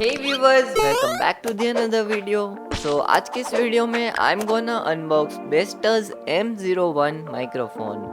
Hey viewers, welcome back to the another video. So आज के इस वीडियो में I'm gonna unbox Best's M01 microphone.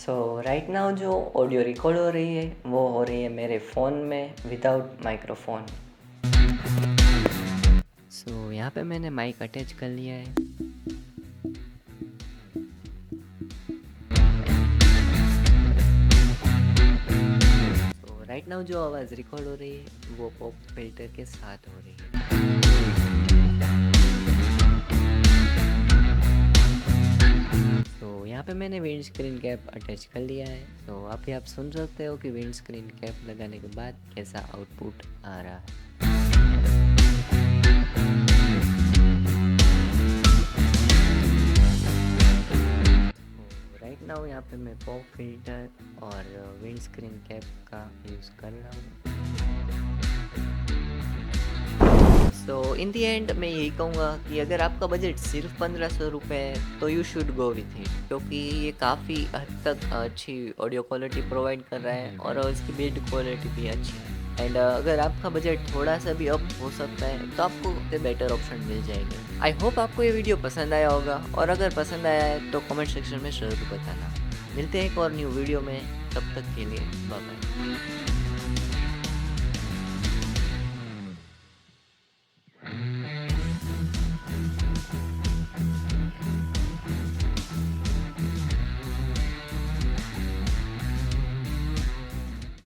So right now जो audio record हो रही है वो हो रही है मेरे फ़ोन में विदाउट माइक्रोफोन. सो यहाँ पे मैंने माइक अटैच कर लिया है. सो राइट नाउ जो आवाज़ रिकॉर्ड हो रही है वो पॉप फिल्टर के साथ हो रही है. तो यहाँ पे मैंने विंड स्क्रीन कैप अटैच कर लिया है. तो अभी आप सुन सकते हो कि विंड स्क्रीन कैप लगाने के बाद कैसा आउटपुट आ रहा है. राइट नाउ यहाँ पे मैं पॉप फिल्टर और विंड स्क्रीन कैप का यूज़ कर रहा हूँ. सो इन दी एंड मैं यही कहूँगा कि अगर आपका बजट सिर्फ 1500 रुपये है तो you should go with it, क्योंकि ये काफ़ी हद तक अच्छी ऑडियो क्वालिटी प्रोवाइड कर रहा है और इसकी बिल्ड क्वालिटी भी अच्छी है। एंड अगर आपका बजट थोड़ा सा भी अप हो सकता है तो आपको बेटर ऑप्शन मिल जाएंगे। आई होप आपको ये वीडियो पसंद आया होगा, और अगर पसंद आया है तो कमेंट सेक्शन में ज़रूर बताना। मिलते हैं एक और न्यू वीडियो में, तब तक के लिए बाय बाय।